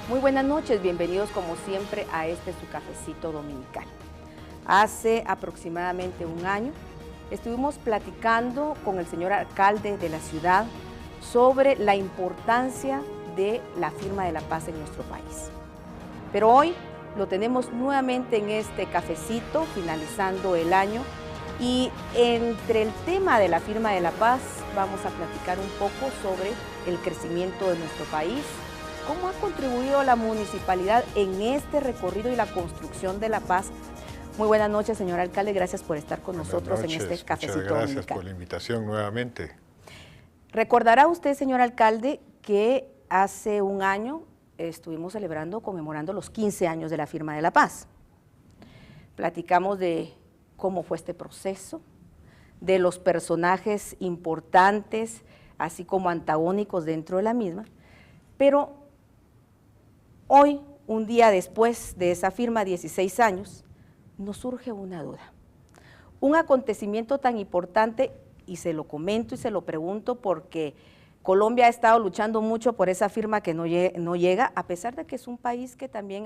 Muy buenas noches, bienvenidos como siempre a su cafecito dominical. Hace aproximadamente un año estuvimos platicando con el señor alcalde de la ciudad sobre la importancia de la firma de la paz en nuestro país. Pero hoy lo tenemos nuevamente en este cafecito, finalizando el año, y entre el tema de la firma de la paz vamos a platicar un poco sobre el crecimiento de nuestro país. ¿Cómo ha contribuido la municipalidad en este recorrido y la construcción de la paz? Muy buenas noches, señor alcalde, gracias por estar con nosotros en este cafecito dominical. Muchas gracias por la invitación nuevamente. Recordará usted, señor alcalde, que hace un año estuvimos conmemorando los 15 años de la firma de la paz. Platicamos de cómo fue este proceso, de los personajes importantes, así como antagónicos dentro de la misma, pero hoy, un día después de esa firma, 16 años, nos surge una duda. Un acontecimiento tan importante, y se lo comento y se lo pregunto porque Colombia ha estado luchando mucho por esa firma que no llega, a pesar de que es un país que también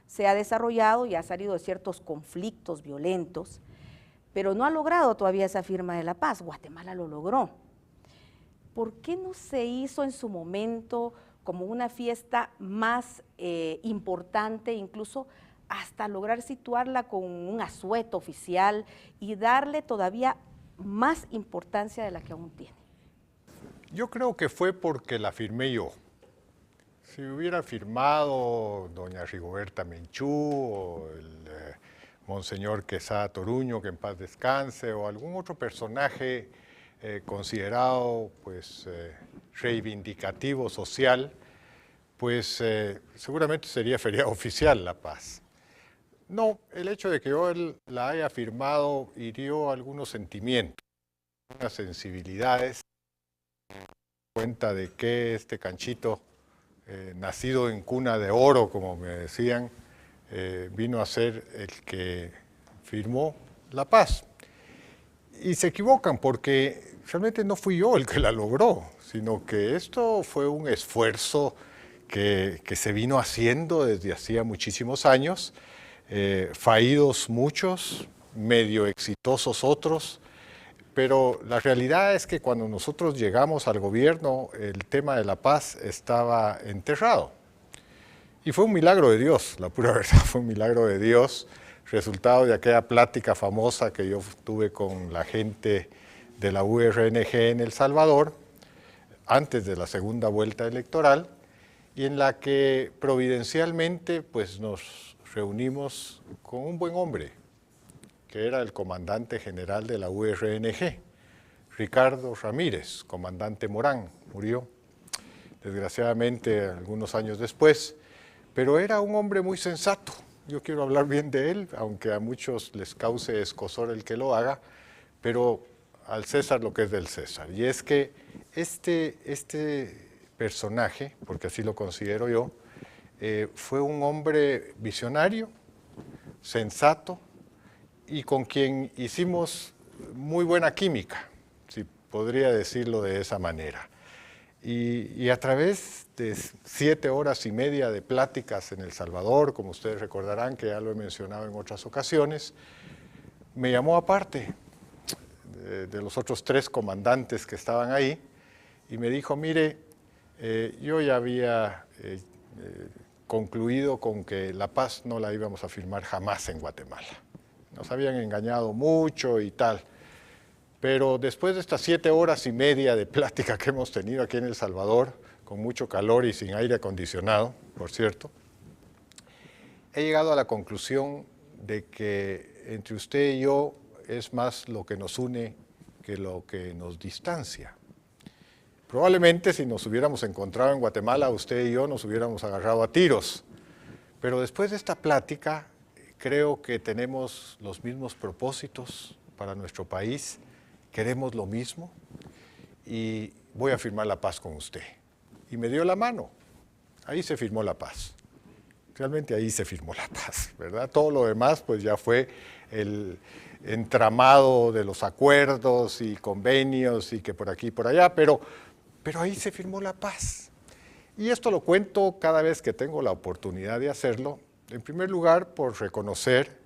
se ha desarrollado y ha salido de ciertos conflictos violentos, pero no ha logrado todavía esa firma de la paz. Guatemala lo logró. ¿Por qué no se hizo en su momento como una fiesta más importante, incluso hasta lograr situarla con un asueto oficial y darle todavía más importancia de la que aún tiene? Yo creo que fue porque la firmé yo. Si hubiera firmado doña Rigoberta Menchú o el monseñor Quesada Toruño, que en paz descanse, o algún otro personaje considerado pues reivindicativo social, pues seguramente sería feriado oficial La Paz. No, el hecho de que yo la haya firmado hirió algunos sentimientos, unas sensibilidades, cuenta de que este canchito, nacido en cuna de oro, como me decían, vino a ser el que firmó La Paz. Y se equivocan porque realmente no fui yo el que la logró, sino que esto fue un esfuerzo que se vino haciendo desde hacía muchísimos años, fallidos muchos, medio exitosos otros, pero la realidad es que cuando nosotros llegamos al gobierno, el tema de la paz estaba enterrado. Y fue un milagro de Dios, la pura verdad, fue un milagro de Dios, resultado de aquella plática famosa que yo tuve con la gente de la URNG en El Salvador, antes de la segunda vuelta electoral, y en la que providencialmente pues, nos reunimos con un buen hombre, que era el comandante general de la URNG, Ricardo Ramírez, comandante Morán, murió desgraciadamente algunos años después, pero era un hombre muy sensato. Yo quiero hablar bien de él, aunque a muchos les cause escozor el que lo haga, pero al César lo que es del César. Y es que este personaje, porque así lo considero yo, fue un hombre visionario, sensato, y con quien hicimos muy buena química, si podría decirlo de esa manera. Y a través de 7 horas y media de pláticas en El Salvador, como ustedes recordarán que ya lo he mencionado en otras ocasiones, me llamó aparte de los otros 3 comandantes que estaban ahí y me dijo, mire, yo ya había concluido con que la paz no la íbamos a firmar jamás en Guatemala. Nos habían engañado mucho y tal. Pero después de estas 7 horas y media de plática que hemos tenido aquí en El Salvador, con mucho calor y sin aire acondicionado, por cierto, he llegado a la conclusión de que entre usted y yo es más lo que nos une que lo que nos distancia. Probablemente si nos hubiéramos encontrado en Guatemala, usted y yo nos hubiéramos agarrado a tiros. Pero después de esta plática, creo que tenemos los mismos propósitos, para nuestro país, queremos lo mismo y voy a firmar la paz con usted. Y me dio la mano, ahí se firmó la paz. Realmente ahí se firmó la paz, ¿verdad? Todo lo demás pues ya fue el entramado de los acuerdos y convenios y que por aquí y por allá, pero ahí se firmó la paz. Y esto lo cuento cada vez que tengo la oportunidad de hacerlo, en primer lugar por reconocer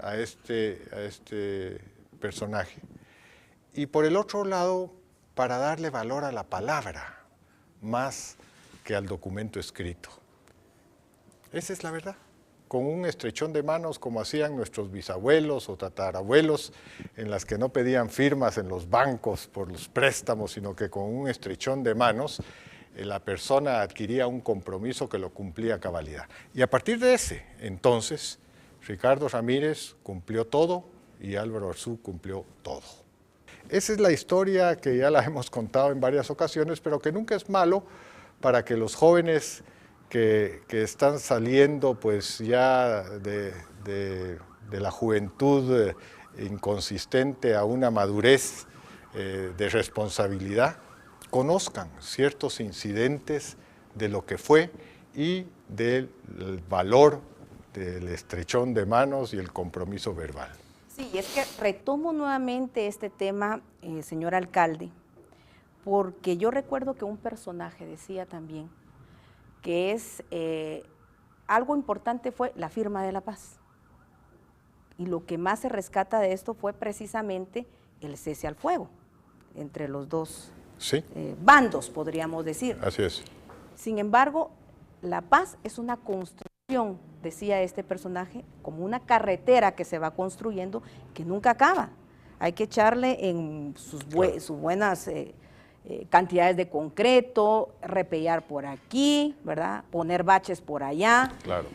a este personaje y por el otro lado para darle valor a la palabra más que al documento escrito. Esa es la verdad. Con un estrechón de manos como hacían nuestros bisabuelos o tatarabuelos, en las que no pedían firmas en los bancos por los préstamos, sino que con un estrechón de manos la persona adquiría un compromiso que lo cumplía a cabalidad. Y a partir de ese, entonces, Ricardo Ramírez cumplió todo y Álvaro Arzú cumplió todo. Esa es la historia que ya la hemos contado en varias ocasiones, pero que nunca es malo para que los jóvenes que están saliendo pues ya de la juventud inconsistente a una madurez de responsabilidad, conozcan ciertos incidentes de lo que fue y del valor del estrechón de manos y el compromiso verbal. Sí, es que retomo nuevamente este tema, señor alcalde, porque yo recuerdo que un personaje decía también que algo importante fue la firma de la paz. Y lo que más se rescata de esto fue precisamente el cese al fuego entre los dos bandos, podríamos decir. Así es. Sin embargo, la paz es una construcción, decía este personaje, como una carretera que se va construyendo que nunca acaba. Hay que echarle en sus buenas cantidades de concreto, repellar por aquí, ¿verdad? Poner baches por allá. Claro.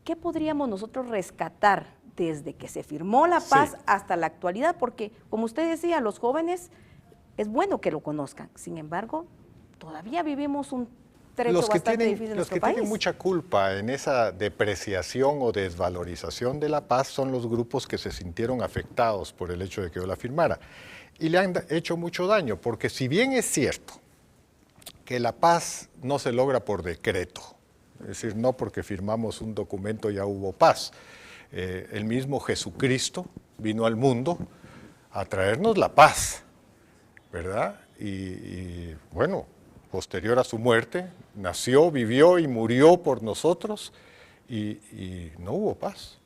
¿Qué podríamos nosotros rescatar desde que se firmó la paz hasta la actualidad? Porque, como usted decía, los jóvenes es bueno que lo conozcan. Sin embargo, todavía vivimos un trecho bastante difícil en nuestro país. Los que tienen mucha culpa en esa depreciación o desvalorización de la paz son los grupos que se sintieron afectados por el hecho de que yo la firmara. Y le han hecho mucho daño, porque si bien es cierto que la paz no se logra por decreto, es decir, no porque firmamos un documento ya hubo paz. El mismo Jesucristo vino al mundo a traernos la paz, ¿verdad? Y bueno, posterior a su muerte, nació, vivió y murió por nosotros y no hubo paz.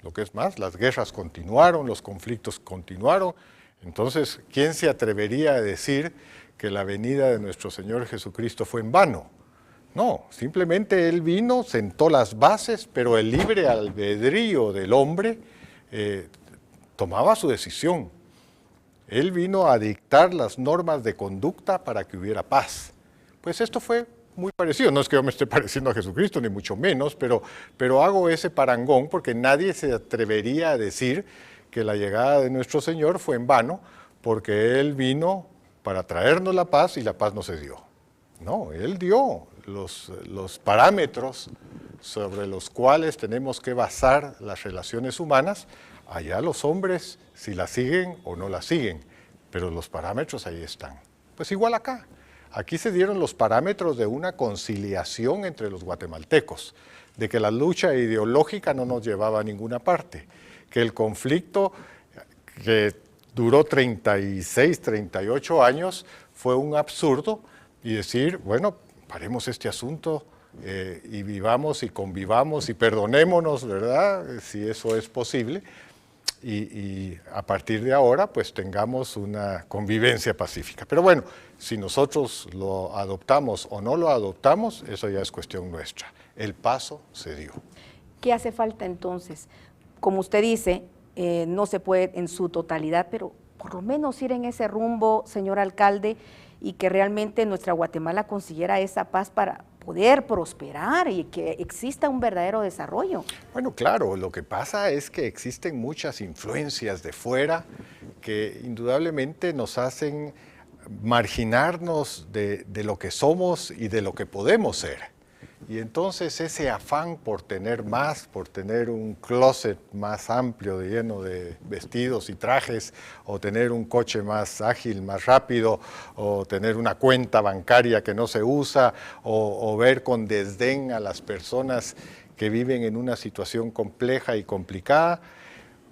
Lo que es más, las guerras continuaron, los conflictos continuaron. Entonces, ¿quién se atrevería a decir que la venida de nuestro Señor Jesucristo fue en vano? No, simplemente Él vino, sentó las bases, pero el libre albedrío del hombre tomaba su decisión. Él vino a dictar las normas de conducta para que hubiera paz. Pues esto fue muy parecido, no es que yo me esté pareciendo a Jesucristo, ni mucho menos, pero hago ese parangón porque nadie se atrevería a decir que la llegada de nuestro Señor fue en vano, porque Él vino para traernos la paz y la paz no se dio. No, Él dio los parámetros sobre los cuales tenemos que basar las relaciones humanas. Allá los hombres si la siguen o no la siguen, pero los parámetros ahí están. Pues igual acá. Aquí se dieron los parámetros de una conciliación entre los guatemaltecos, de que la lucha ideológica no nos llevaba a ninguna parte, que el conflicto que duró 36, 38 años fue un absurdo y decir, bueno, paremos este asunto y vivamos y convivamos y perdonémonos, ¿verdad? Si eso es posible. Y a partir de ahora, pues tengamos una convivencia pacífica. Pero bueno, si nosotros lo adoptamos o no lo adoptamos, eso ya es cuestión nuestra. El paso se dio. ¿Qué hace falta entonces? Como usted dice, no se puede en su totalidad, pero por lo menos ir en ese rumbo, señor alcalde, y que realmente nuestra Guatemala consiguiera esa paz para poder prosperar y que exista un verdadero desarrollo. Bueno, claro, lo que pasa es que existen muchas influencias de fuera que indudablemente nos hacen marginarnos de lo que somos y de lo que podemos ser. Y entonces ese afán por tener más, por tener un closet más amplio lleno de vestidos y trajes, o tener un coche más ágil, más rápido, o tener una cuenta bancaria que no se usa, o ver con desdén a las personas que viven en una situación compleja y complicada,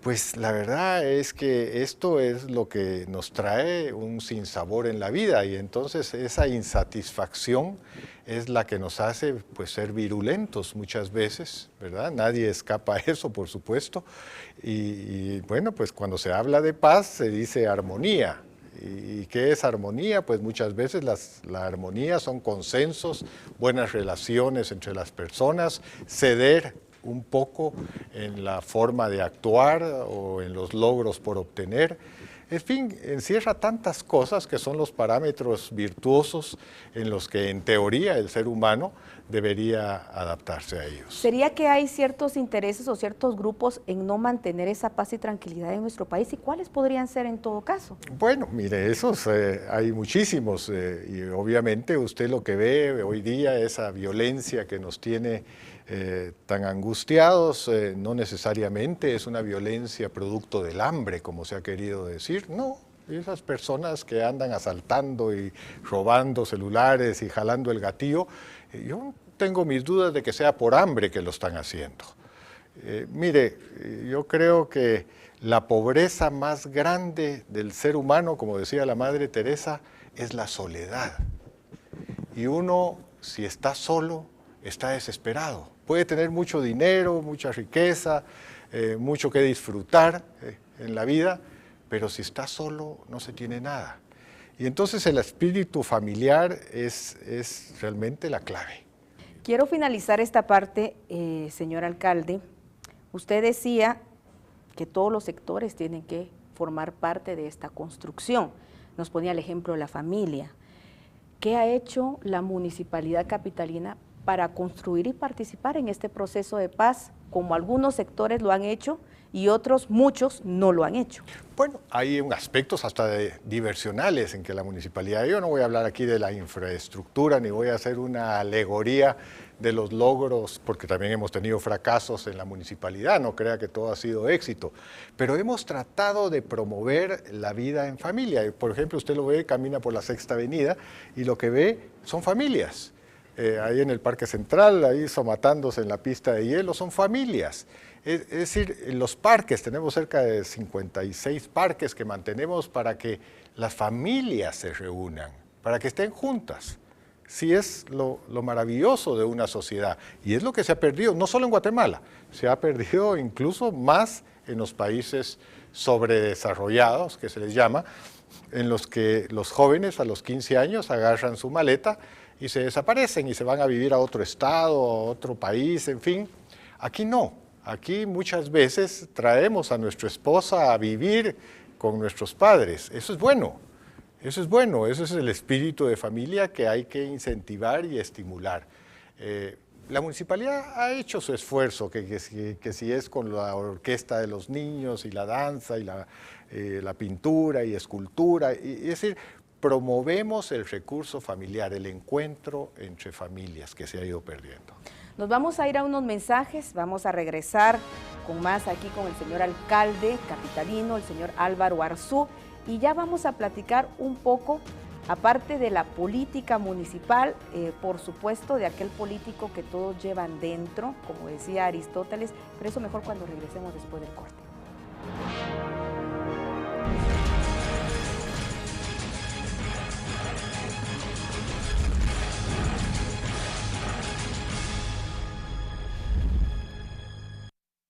pues la verdad es que esto es lo que nos trae un sinsabor en la vida, y entonces esa insatisfacción es la que nos hace pues ser virulentos muchas veces, ¿verdad? Nadie escapa a eso, por supuesto, y bueno, pues cuando se habla de paz se dice armonía. ¿Y qué es armonía? Pues muchas veces la armonía son consensos, buenas relaciones entre las personas, ceder un poco en la forma de actuar o en los logros por obtener. En fin, encierra tantas cosas que son los parámetros virtuosos en los que en teoría el ser humano debería adaptarse a ellos. ¿Sería que hay ciertos intereses o ciertos grupos en no mantener esa paz y tranquilidad en nuestro país? ¿Y cuáles podrían ser en todo caso? Bueno, mire, esos hay muchísimos y obviamente usted lo que ve hoy día, esa violencia que nos tiene tan angustiados, no necesariamente es una violencia producto del hambre, como se ha querido decir, no. Esas personas que andan asaltando y robando celulares y jalando el gatillo, yo tengo mis dudas de que sea por hambre que lo están haciendo. Mire, yo creo que la pobreza más grande del ser humano, como decía la Madre Teresa, es la soledad. Y uno, si está solo, está desesperado. Puede tener mucho dinero, mucha riqueza, mucho que disfrutar en la vida, pero si está solo no se tiene nada. Y entonces el espíritu familiar es realmente la clave. Quiero finalizar esta parte, señor alcalde. Usted decía que todos los sectores tienen que formar parte de esta construcción. Nos ponía el ejemplo de la familia. ¿Qué ha hecho la Municipalidad Capitalina para construir y participar en este proceso de paz, como algunos sectores lo han hecho y otros, muchos, no lo han hecho? Bueno, hay aspectos hasta diversionales en que la municipalidad, yo no voy a hablar aquí de la infraestructura, ni voy a hacer una alegoría de los logros, porque también hemos tenido fracasos en la municipalidad, no crea que todo ha sido éxito, pero hemos tratado de promover la vida en familia. Por ejemplo, usted lo ve, camina por la Sexta Avenida y lo que ve son familias. Ahí en el Parque Central, ahí somatándose en la pista de hielo, son familias. Es decir, en los parques, tenemos cerca de 56 parques que mantenemos para que las familias se reúnan, para que estén juntas. Sí, es lo maravilloso de una sociedad, y es lo que se ha perdido, no solo en Guatemala, se ha perdido incluso más en los países sobredesarrollados, que se les llama, en los que los jóvenes a los 15 años agarran su maleta y se desaparecen y se van a vivir a otro estado, a otro país, en fin. Aquí no, aquí muchas veces traemos a nuestra esposa a vivir con nuestros padres. Eso es bueno, eso es bueno, eso es el espíritu de familia que hay que incentivar y estimular. La municipalidad ha hecho su esfuerzo, que si es con la orquesta de los niños y la danza y la pintura y escultura, es decir, promovemos el recurso familiar, el encuentro entre familias que se ha ido perdiendo. Nos vamos a ir a unos mensajes, vamos a regresar con más aquí con el señor alcalde capitalino, el señor Álvaro Arzú, y ya vamos a platicar un poco, aparte de la política municipal, por supuesto, de aquel político que todos llevan dentro, como decía Aristóteles, pero eso mejor cuando regresemos después del corte.